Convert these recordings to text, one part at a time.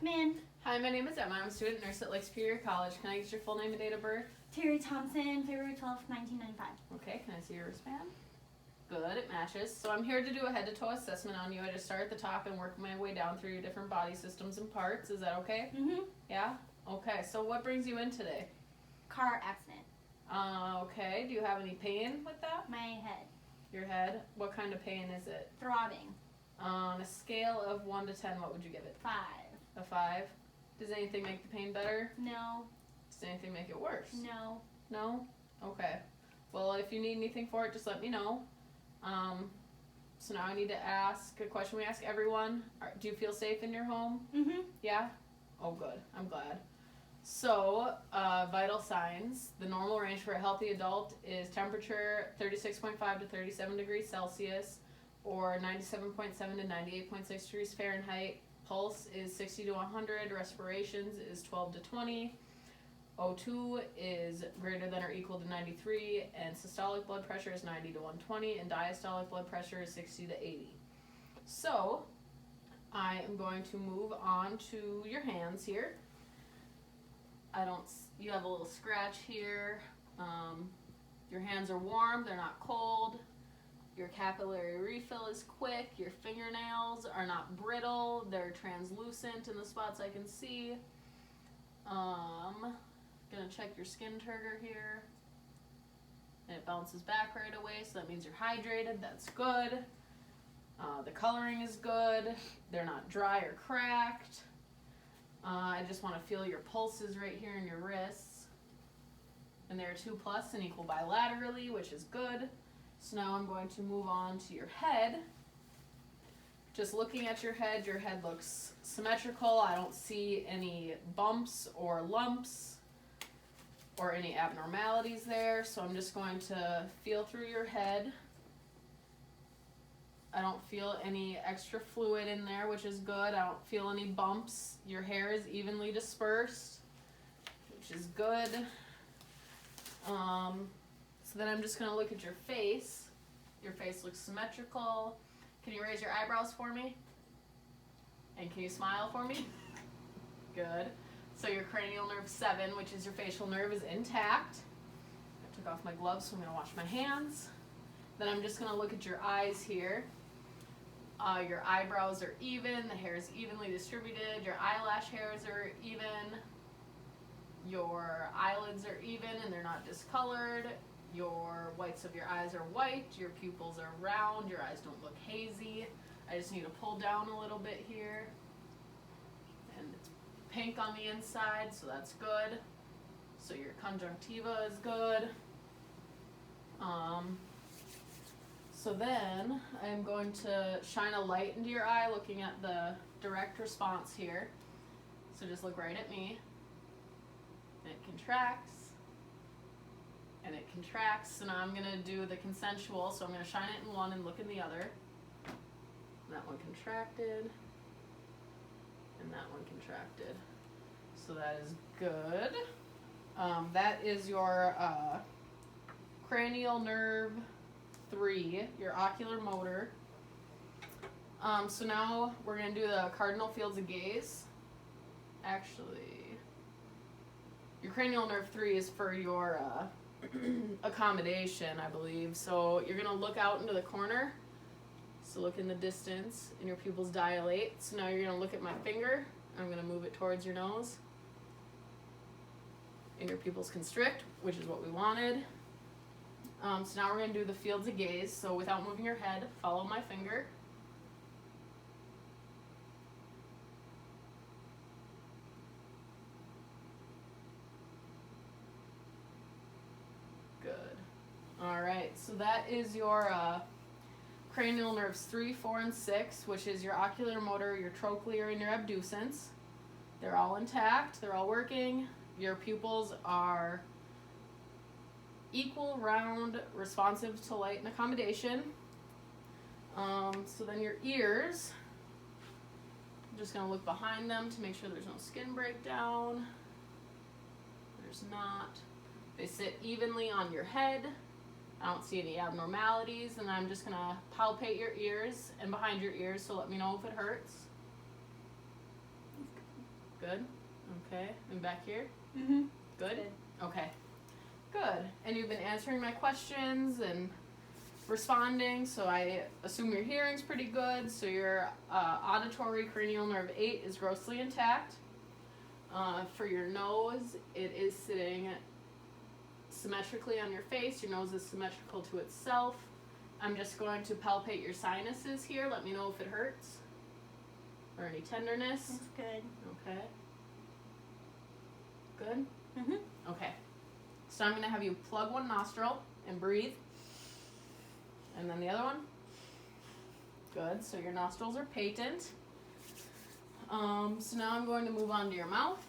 Command. Hi, my name is Emma. I'm a student nurse at Lake Superior College. Can I get your full name and date of birth? Terry Thompson, February 12th, 1995. Okay, can I see your wristband? Good, it matches. So I'm here to do a head-to-toe assessment on you. I just start at the top and work my way down through your different body systems and parts. Is that okay? Mm-hmm. Yeah? Okay, so what brings you in today? Car accident. Okay, do you have any pain with that? My head. Your head? What kind of pain is it? Throbbing. On a scale of 1 to 10, what would you give it? 5. A 5? Does anything make the pain better? No. Does anything make it worse? No. No? Okay. Well, if you need anything for it, just let me know. So now I need to ask a question we ask everyone. Do you feel safe in your home? Mm-hmm. Yeah? Oh, good. I'm glad. So, vital signs. The normal range for a healthy adult is temperature 36.5 to 37 degrees Celsius or 97.7 to 98.6 degrees Fahrenheit. Pulse is 60 to 100. Respirations is 12 to 20. O2 is greater than or equal to 93, and systolic blood pressure is 90 to 120, and diastolic blood pressure is 60 to 80. So, I am going to move on to your hands here. You have a little scratch here. Your hands are warm, they're not cold. Your capillary refill is quick. Your fingernails are not brittle, they're translucent in the spots I can see. Gonna check your skin turgor here. And it bounces back right away, so that means you're hydrated. That's good. The coloring is good. They're not dry or cracked. I just want to feel your pulses right here in your wrists. And they're 2+ and equal bilaterally, which is good. So now I'm going to move on to your head. Just looking at your head looks symmetrical. I don't see any bumps or lumps or any abnormalities there. So I'm just going to feel through your head. I don't feel any extra fluid in there, which is good. I don't feel any bumps. Your hair is evenly dispersed, which is good. So then I'm just going to look at your face. Your face looks symmetrical. Can you raise your eyebrows for me? And can you smile for me? Good. So your cranial nerve 7, which is your facial nerve, is intact. I took off my gloves, so I'm going to wash my hands. Then I'm just going to look at your eyes here. Your eyebrows are even, the hair is evenly distributed, your eyelash hairs are even, your eyelids are even and they're not discolored, your whites of your eyes are white, your pupils are round, your eyes don't look hazy. I just need to pull down a little bit here. And it's pink on the inside, so that's good. So your conjunctiva is good. So then I'm going to shine a light into your eye looking at the direct response here. So just look right at me. And it contracts. And it contracts. So now I'm going to do the consensual. So I'm going to shine it in one and look in the other. And that one contracted. And that one contracted. So that is good. That is your cranial nerve 3, your ocular motor. So now we're going to do the cardinal fields of gaze. Actually, your cranial nerve 3 is for your accommodation, I believe. So you're going to look out into the corner. So look in the distance and your pupils dilate. So now you're going to look at my finger. I'm going to move it towards your nose. And your pupils constrict, which is what we wanted. So now we're going to do the fields of gaze. So without moving your head, follow my finger. Good. All right, so that is your cranial nerves 3, 4, and 6, which is your ocular motor, your trochlear, and your abducens. They're all intact. They're all working. Your pupils are equal, round, responsive to light and accommodation. So then your ears, I'm just going to look behind them to make sure there's no skin breakdown. There's not. They sit evenly on your head. I don't see any abnormalities, and I'm just going to palpate your ears and behind your ears, so let me know if it hurts. Good. Okay. And back here? Mm-hmm. Good? Okay. Good. And you've been answering my questions and responding, so I assume your hearing's pretty good. So your auditory cranial nerve 8 is grossly intact. For your nose, it is sitting symmetrically on your face. Your nose is symmetrical to itself. I'm just going to palpate your sinuses here. Let me know if it hurts or any tenderness. That's good. Okay. Good? Mm-hmm. Okay. So I'm going to have you plug one nostril and breathe. And then the other one. Good. So your nostrils are patent. So now I'm going to move on to your mouth.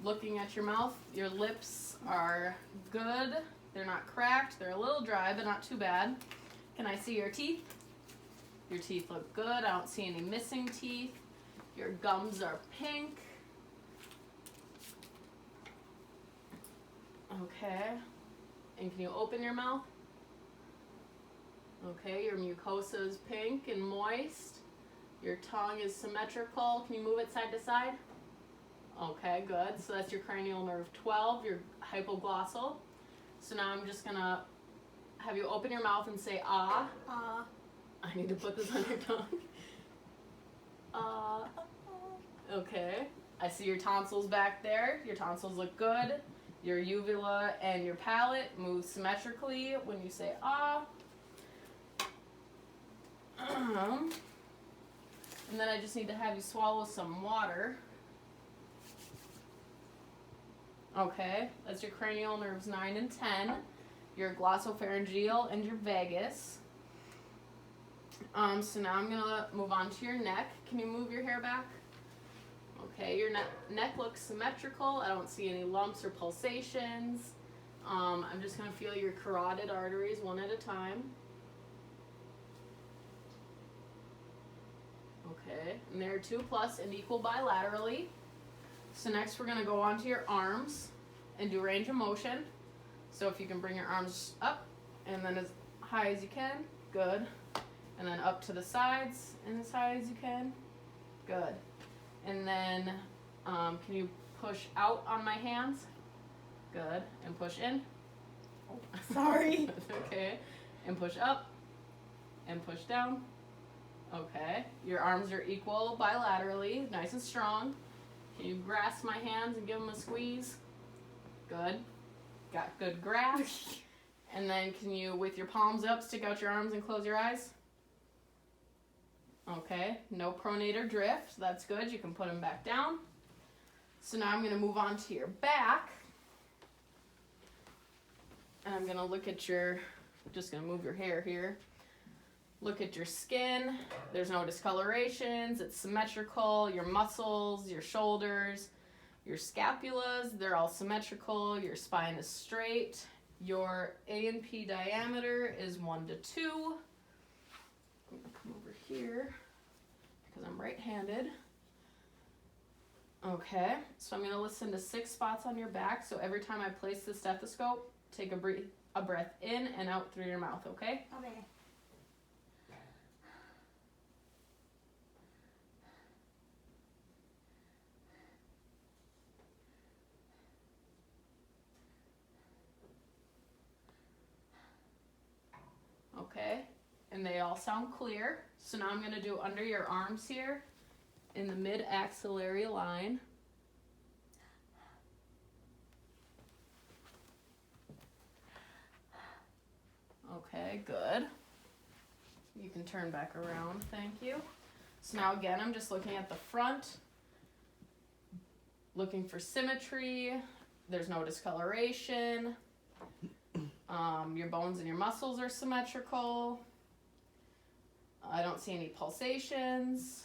Looking at your mouth, your lips are good. They're not cracked. They're a little dry, but not too bad. Can I see your teeth? Your teeth look good. I don't see any missing teeth. Your gums are pink. Okay. And can you open your mouth? Okay, your mucosa is pink and moist. Your tongue is symmetrical. Can you move it side to side? Okay, good. So that's your cranial nerve 12, your hypoglossal. So now I'm just gonna have you open your mouth and say ah. I need to put this on your tongue. Okay. I see your tonsils back there. Your tonsils look good. Your uvula and your palate move symmetrically when you say ah. And then I just need to have you swallow some water. Okay, that's your cranial nerves 9 and 10, your glossopharyngeal and your vagus. So now I'm gonna move on to your neck. Can you move your hair back? Okay, your neck looks symmetrical. I don't see any lumps or pulsations. I'm just gonna feel your carotid arteries one at a time. Okay, and they're 2+ and equal bilaterally. So next we're gonna go on to your arms and do range of motion. So if you can bring your arms up and then as high as you can, good. And then up to the sides and as high as you can, good. And then can you push out on my hands? Good. And push in. Oh, sorry. Okay. And push up and push down. Okay. Your arms are equal bilaterally, nice and strong. Can you grasp my hands and give them a squeeze? Good. Got good grasp. And then can you, with your palms up, stick out your arms and close your eyes? Okay. No pronate or drift. That's good. You can put them back down. So now I'm going to move on to your back. And I'm going to look at your, just going to move your hair here. Look at your skin. There's no discolorations. It's symmetrical. Your muscles, your shoulders, your scapulas, they're all symmetrical. Your spine is straight. Your A and P diameter is 1 to 2. I'm going to come over here because I'm right-handed. Okay, so I'm going to listen to 6 spots on your back. So every time I place the stethoscope, take a breath in and out through your mouth, okay? Okay. Okay, and they all sound clear. So now I'm going to do under your arms here in the mid-axillary line. Okay, good. You can turn back around, thank you. So now again, I'm just looking at the front, looking for symmetry. There's no discoloration. Your bones and your muscles are symmetrical. I don't see any pulsations.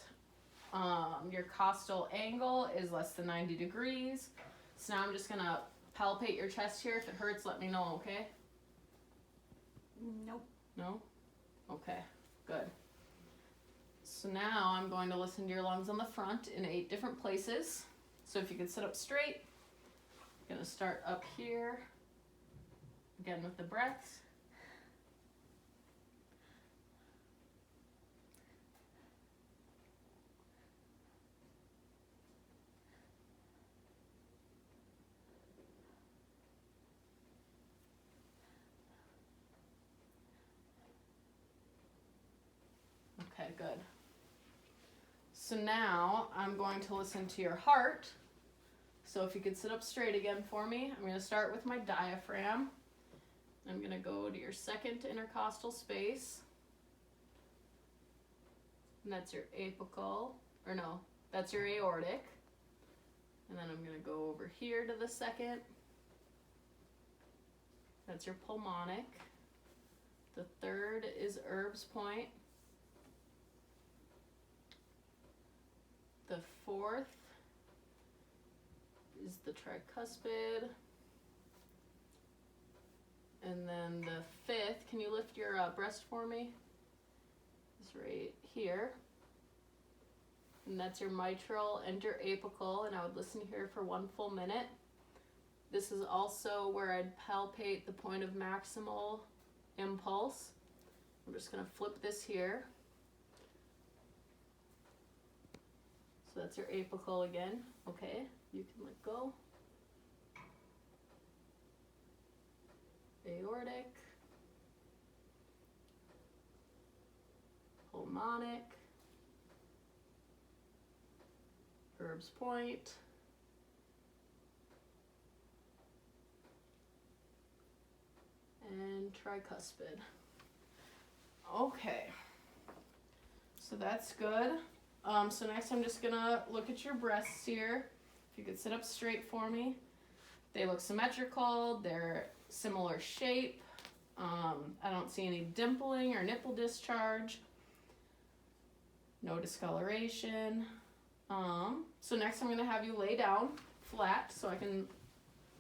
Your costal angle is less than 90 degrees. So now I'm just going to palpate your chest here. If it hurts, let me know, okay? Nope. No? Okay, good. So now I'm going to listen to your lungs on the front in 8 different places. So if you can sit up straight, I'm going to start up here. Again with the breaths. Okay, good. So now I'm going to listen to your heart. So if you could sit up straight again for me, I'm going to start with my diaphragm. I'm going to go to your second intercostal space. And that's your apical, or no, that's your aortic. And then I'm going to go over here to the second. That's your pulmonic. The third is Erb's point. The fourth is the tricuspid. And then the fifth, can you lift your breast for me? It's right here. And that's your mitral and your apical, and I would listen here for 1 full minute. This is also where I'd palpate the point of maximal impulse. I'm just going to flip this here. So that's your apical again. Okay, you can let go. Aortic. Pulmonic. Erb's point. And tricuspid. Okay. So that's good. So next I'm just gonna look at your breasts here. If you could sit up straight for me. They look symmetrical, they're similar shape. I don't see any dimpling or nipple discharge. No discoloration. So next I'm gonna have you lay down flat so I can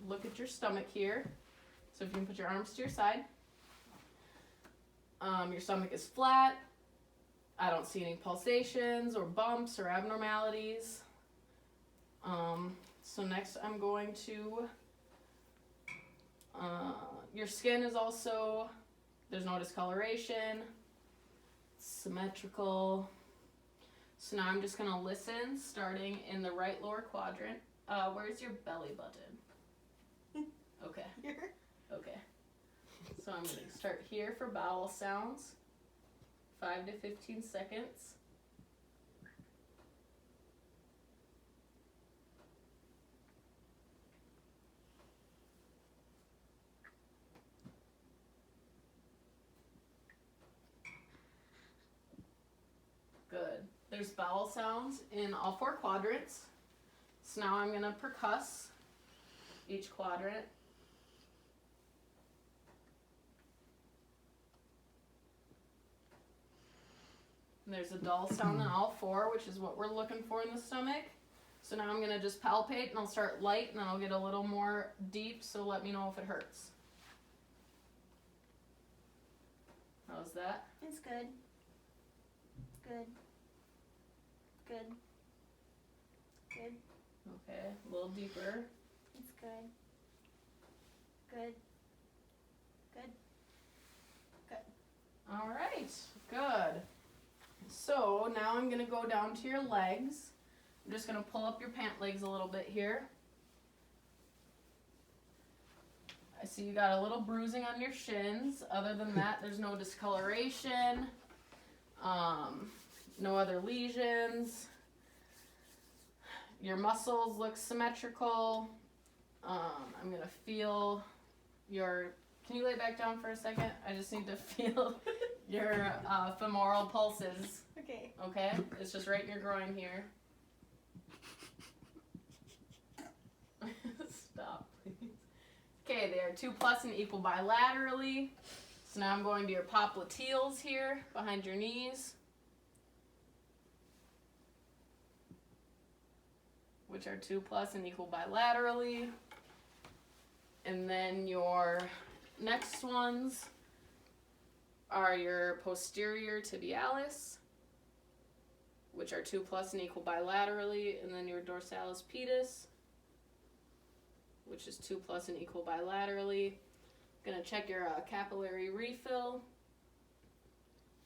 look at your stomach here. So if you can put your arms to your side. Your stomach is flat. I don't see any pulsations or bumps or abnormalities. So next I'm going to, your skin is also, there's no discoloration, symmetrical. So now I'm just gonna listen, starting in the right lower quadrant. Where's your belly button? Okay. Here. Okay. So I'm gonna start here for vowel sounds. 5 to 15 seconds. Good. There's vowel sounds in all 4 quadrants. So now I'm gonna percuss each quadrant. And there's a dull sound in all 4, which is what we're looking for in the stomach. So now I'm going to just palpate, and I'll start light, and then I'll get a little more deep, so let me know if it hurts. How's that? It's good. Good. Good. Good. Okay, a little deeper. It's good. Good. Good. Good. All right, good. So now I'm going to go down to your legs. I'm just going to pull up your pant legs a little bit here. I see you got a little bruising on your shins. Other than that, there's no discoloration, no other lesions. Your muscles look symmetrical. I'm going to feel your... Can you lay back down for a second? I just need to feel your femoral pulses. Okay. Okay? It's just right in your groin here. Stop, please. Okay, they are 2+ and equal bilaterally. So now I'm going to your popliteals here, behind your knees, which are 2+ and equal bilaterally. And then your next ones are your posterior tibialis, which are 2+ and equal bilaterally, and then your dorsalis pedis, which is 2+ and equal bilaterally. I'm gonna check your capillary refill,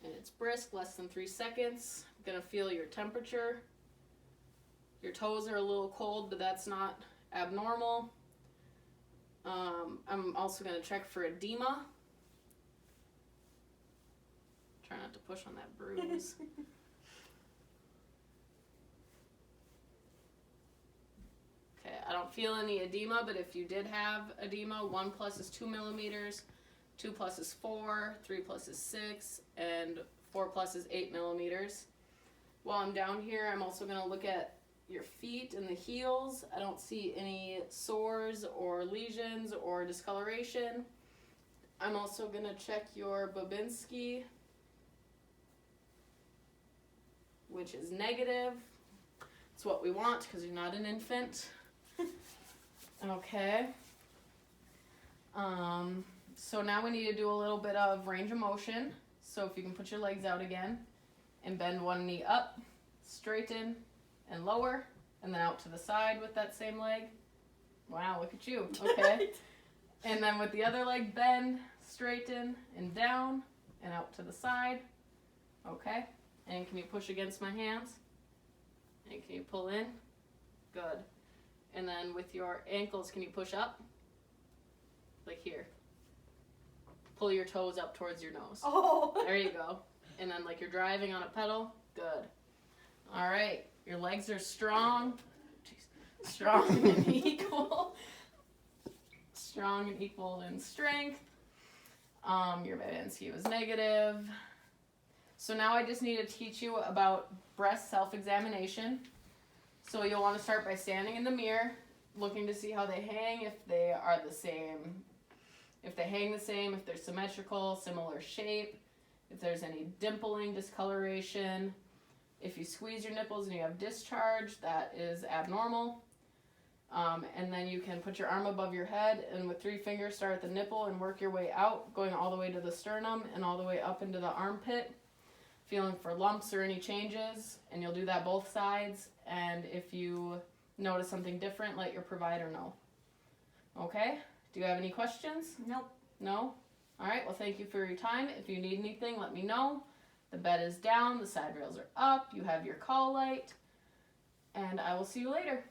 and it's brisk, less than 3 seconds. I'm gonna feel your temperature. Your toes are a little cold, but that's not abnormal. I'm also gonna check for edema. Try not to push on that bruise. Okay, I don't feel any edema, but if you did have edema, 1 plus is 2 millimeters, 2 plus is 4, 3 plus is 6, and 4 plus is 8 millimeters. While I'm down here, I'm also going to look at your feet and the heels. I don't see any sores or lesions or discoloration. I'm also going to check your Babinski, which is negative. It's what we want because you're not an infant. Okay. So now we need to do a little bit of range of motion. So if you can put your legs out again and bend one knee up, straighten and lower, and then out to the side with that same leg. Wow, look at you. Okay. And then with the other leg, bend, straighten, and down, and out to the side. Okay. And can you push against my hands? And can you pull in? Good. And then with your ankles, can you push up? Like here. Pull your toes up towards your nose. Oh. There you go. And then like you're driving on a pedal. Good. All right. Your legs are strong. Jeez. Strong and equal. Strong and equal in strength. Your Babinski was negative. So now I just need to teach you about breast self-examination. So you'll want to start by standing in the mirror, looking to see how they hang, if they are the same. If they hang the same, if they're symmetrical, similar shape, if there's any dimpling, discoloration. If you squeeze your nipples and you have discharge, that is abnormal. And then you can put your arm above your head and with 3 fingers start at the nipple and work your way out, going all the way to the sternum and all the way up into the armpit, feeling for lumps or any changes, and you'll do that both sides. And if you notice something different, let your provider know. Okay? Do you have any questions? Nope. No? All right, well, thank you for your time. If you need anything, let me know. The bed is down, the side rails are up, you have your call light, and I will see you later.